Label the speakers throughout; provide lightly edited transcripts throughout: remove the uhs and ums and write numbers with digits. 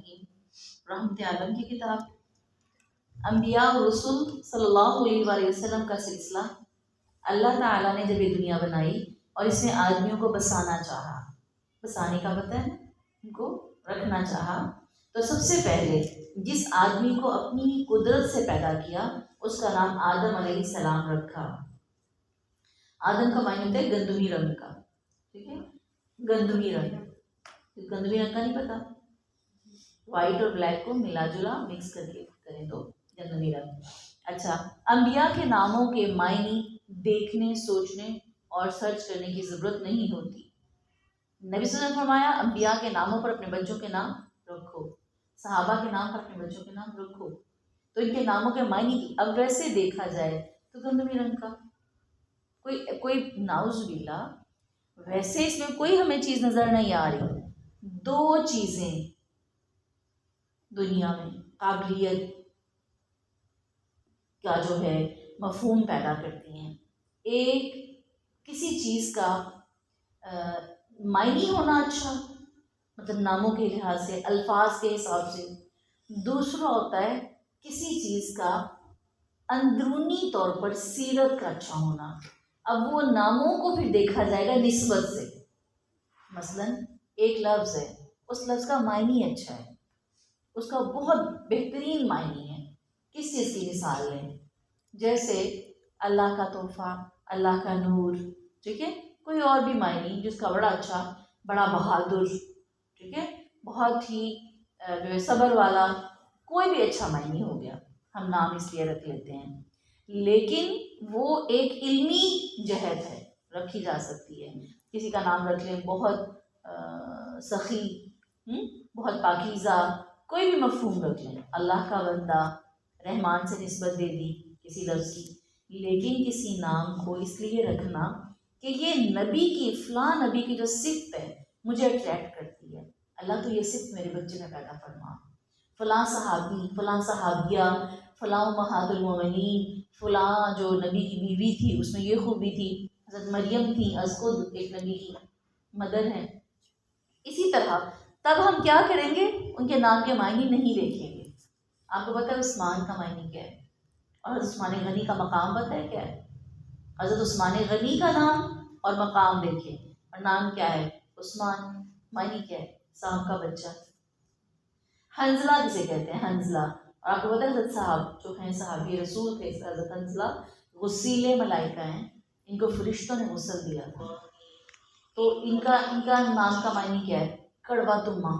Speaker 1: الرحیم، رحمت عالم کی کتاب۔ انبیاء اور رسول صلی اللہ علیہ وآلہ وسلم کا سلسلہ اللہ تعالیٰ نے جب یہ دنیا بنائی اور اس میں آدمیوں کو بسانا چاہا، بسانے کا پتہ ہے ان کو رکھنا چاہا، تو سب سے پہلے جس آدمی کو اپنی قدرت سے پیدا کیا اس کا نام آدم علیہ السلام رکھا۔ آدم کا معنی ہوتا ہے گندمی رنگ کا، ٹھیک ہے، گندمی رنگ۔ گندمی رنگ کا نہیں پتا، وائٹ اور بلیک کو ملا جلا مکس کر کے کریں تو گندمی رنگ۔ اچھا، انبیاء کے ناموں کے معنی دیکھنے، سوچنے اور سرچ کرنے کی ضرورت نہیں ہوتی۔ نبی صلی اللہ علیہ وسلم نے فرمایا انبیاء کے ناموں پر اپنے بچوں کے نام رکھو، صحابہ کے نام پر اپنے بچوں کے نام رکھو، تو ان کے ناموں کے معنی کی اب ویسے دیکھا جائے تو گندمی رنگ کا کوئی نعوذ باللہ، ویسے اس میں کوئی ہمیں چیز نظر نہیں آ رہی۔ دو چیزیں دنیا میں قابلیت کا جو ہے مفہوم پیدا کرتی ہیں، ایک کسی چیز کا معنی ہونا اچھا، مطلب ناموں کے لحاظ سے، الفاظ کے حساب سے، دوسرا ہوتا ہے کسی چیز کا اندرونی طور پر سیرت کا اچھا ہونا۔ اب وہ ناموں کو پھر دیکھا جائے گا نسبت سے، مثلا ایک لفظ ہے، اس لفظ کا معنی اچھا ہے، اس کا بہت بہترین معنی ہے، کس چیز کی مثال لیں، جیسے اللہ کا تحفہ، اللہ کا نور، ٹھیک ہے، کوئی اور بھی معنی جس کا بڑا اچھا، بڑا بہادر، ٹھیک ہے، بہت ہی جو ہے صبر والا، کوئی بھی اچھا معنی ہو گیا، ہم نام اس لیے رکھ لیتے ہیں۔ لیکن وہ ایک علمی جہت ہے، رکھی جا سکتی ہے۔ کسی کا نام رکھ لیں بہت سخی، بہت پاکیزہ، کوئی بھی مفہوم رکھ لیں، اللہ کا بندہ، رحمان سے نسبت دے دی کسی لفظ کی، لیکن کسی نام کو اس لیے رکھنا کہ یہ نبی کی، فلاں نبی کی جو صفت ہے مجھے اٹریکٹ کرتی ہے، اللہ تو یہ صفت میرے بچے میں پیدا فرما، فلاں صحابی، فلاں صحابیہ، فلاں امہات المومنین، فلاں جو نبی کی بیوی تھی اس میں یہ خوبی تھی، حضرت مریم تھی، از خود ایک نبی کی مدر ہیں۔ اسی طرح تب ہم کیا کریں گے، ان کے نام کے معنی نہیں دیکھیں گے۔ آپ کو پتہ ہے عثمان کا معنی کیا ہے، اور حضرت عثمان غنی کا مقام پتہ ہے کیا ہے؟ حضرت عثمان غنی کا نام اور مقام دیکھیں، اور نام کیا ہے؟ عثمان، معنی کیا ہے؟ صاحب کا بچہ۔ حنزلہ جسے کہتے ہیں، حنزلہ، اور آپ کو پتہ ہے حضرت صاحب جو ہیں صحابی رسول تھے، حضرت حنزلہ غسیل ملائکہ ہیں، ان کو فرشتوں نے غسل دیا تھا، تو ان کا نام کا معنی کیا ہے؟ کڑوا تما،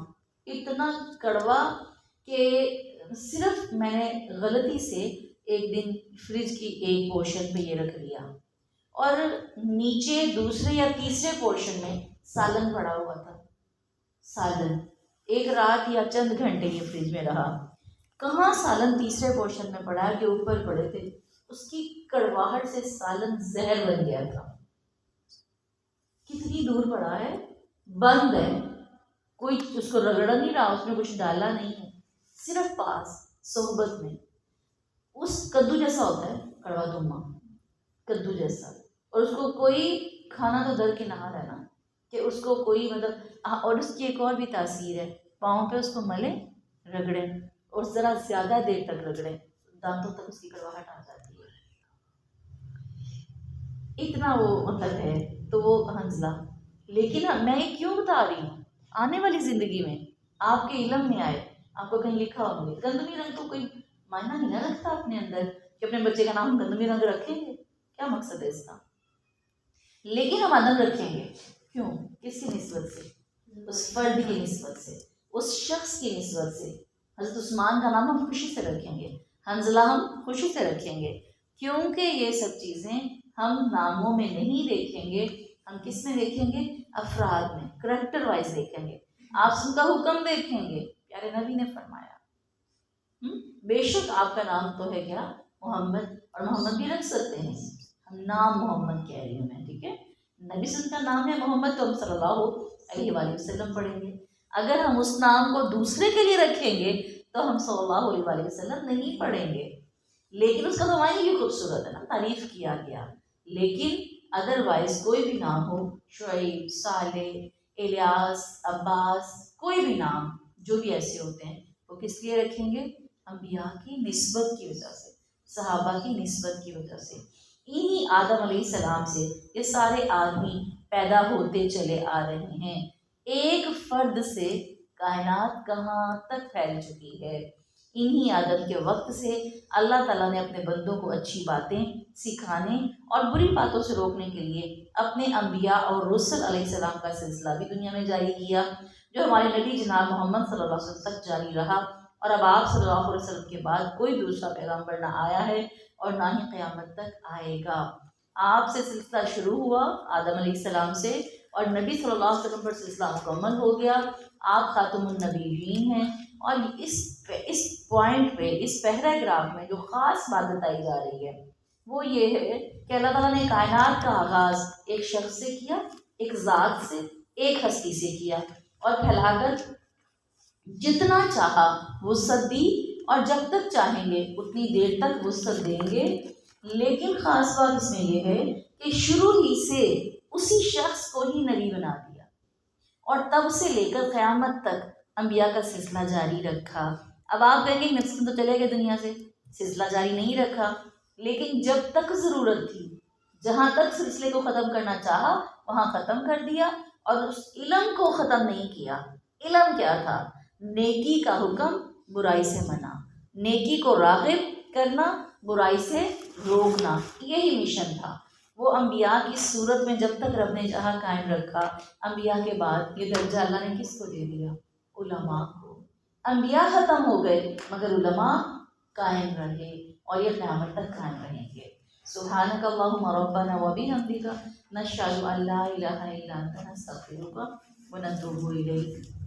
Speaker 1: اتنا کڑوا کہ صرف میں نے غلطی سے ایک دن فریج کی ایک پورشن پہ یہ رکھ لیا اور نیچے دوسرے یا تیسرے پورشن میں سالن پڑا ہوا تھا، سالن ایک رات یا چند گھنٹے یہ فریج میں رہا، کہاں سالن تیسرے پورشن میں پڑا کہ اوپر پڑے تھے، اس کی کڑواہٹ سے سالن زہر بن گیا تھا۔ کتنی دور پڑا ہے، بند ہے، کوئی اس کو رگڑا نہیں رہا، اس میں کچھ ڈالا نہیں ہے، صرف پاس صحبت میں اس کدو جیسا ہوتا ہے کڑوا تما، کدو جیسا، اور اس کو کوئی کھانا تو درکنار ہے نا کہ اس کو کوئی مطلب، اور اس کی ایک اور بھی تاثیر ہے، پاؤں پہ اس کو ملیں، رگڑیں، اور ذرا زیادہ دیر تک رگڑیں، دانتوں تک اس کی کڑواہٹ آ جاتی ہے، اتنا وہ مطلب ہے۔ تو وہ حنزلہ، لیکن میں کیوں بتا رہی ہوں، آنے والی زندگی میں آپ کے علم میں آئے، آپ کو کہیں لکھا ہوگا، گندمی رنگ تو کوئی معنی نہیں نہ رکھتا اپنے اندر کہ اپنے بچے کا نام گندمی رنگ رکھیں گے، کیا مقصد ہے اس کا؟ لیکن ہم عدم رکھیں گے، کیوں؟ کس کی نسبت سے؟ اس فرد کی نسبت سے، اس شخص کی نسبت سے۔ حضرت عثمان کا نام ہم خوشی سے رکھیں گے، حنزلہ ہم خوشی سے رکھیں گے، کیونکہ یہ سب چیزیں ہم ناموں میں نہیں دیکھیں گے، ہم کس میں دیکھیں گے؟ افراد میں، کریکٹر وائز دیکھیں گے، آپ ان کا حکم دیکھیں گے، پیارے نبی نے فرمایا بے شک آپ کا نام تو ہے کیا؟ محمد، اور محمد بھی رکھ سکتے ہیں، ہم نام محمد کہہ رہی ہوں میں، ٹھیک ہے، نبی صلی اللہ علیہ وسلم کا نام ہے محمد، تو ہم صلی اللہ علیہ وآلہ وسلم پڑھیں گے۔ اگر ہم اس نام کو دوسرے کے لیے رکھیں گے تو ہم صلی اللہ علیہ وآلہ وسلم نہیں پڑھیں گے، لیکن اس کا تو معنی بھی خوبصورت ہے نا، تعریف کیا گیا۔ لیکن ادروائز کوئی بھی نام ہو، شعیب، صالح، الیاس، عباس، کوئی بھی نام جو بھی ایسے ہوتے ہیں وہ کس لیے رکھیں گے؟ انبیاء کی نسبت کی وجہ سے، صحابہ کی نسبت کی وجہ سے۔ انہی آدم علیہ السلام سے یہ سارے آدمی پیدا ہوتے چلے آ رہے ہیں۔ ایک فرد سے کائنات کہاں تک پھیل چکی ہے۔ انہی آدم کے وقت سے اللہ تعالیٰ نے اپنے بندوں کو اچھی باتیں سکھانے اور بری باتوں سے روکنے کے لیے اپنے انبیاء اور رسل علیہ السلام کا سلسلہ بھی دنیا میں جاری کیا، جو ہمارے نبی جناب محمد صلی اللہ علیہ وسلم تک جاری رہا، اور اب آپ صلی اللہ علیہ وسلم کے بعد کوئی دوسرا پیغمبر نہ آیا ہے اور نہ ہی قیامت تک آئے گا۔ آپ سے سلسلہ شروع ہوا آدم علیہ السلام سے، اور نبی صلی اللہ علیہ وسلم پر سلسلہ مکمل ہو گیا۔ آپ خاتم النبیین ہیں، اور اس پوائنٹ پہ، اس پیراگراف میں جو خاص بات بتائی جا رہی ہے وہ یہ ہے کہ اللہ تعالیٰ نے کائنات کا آغاز ایک شخص سے کیا، ایک ذات سے، ایک ہستی سے کیا، اور پھیلا کر جتنا چاہا وسعت دی، اور جب تک چاہیں گے اتنی دیر تک وسعت دیں گے۔ لیکن خاص بات اس میں یہ ہے کہ شروع ہی سے اسی شخص کو ہی نبی بنا دیا، اور تب سے لے کر قیامت تک انبیاء کا سلسلہ جاری رکھا۔ اب آپ کہیں گے نبی تو چلے گئے دنیا سے، سلسلہ جاری نہیں رکھا، لیکن جب تک ضرورت تھی، جہاں تک سلسلے کو ختم کرنا چاہا وہاں ختم کر دیا، اور اس علم کو ختم نہیں کیا۔ علم کیا تھا؟ نیکی کا حکم، برائی سے منع، نیکی کو راغب کرنا، برائی سے روکنا، یہی مشن تھا۔ وہ انبیاء کی صورت میں جب تک رب نے چاہا قائم رکھا۔ انبیاء کے بعد یہ درجہ اللہ نے کس کو دے دیا؟ علماء کو۔ انبیاء ختم ہو گئے مگر علماء قائم رہے، اور یہ قیامت تک قائم رہیں گے۔ سبحانک اللہم ربنا وبحمدک، نشہد ان لا الہ الا انت، نستغفرک ونتوب الیک۔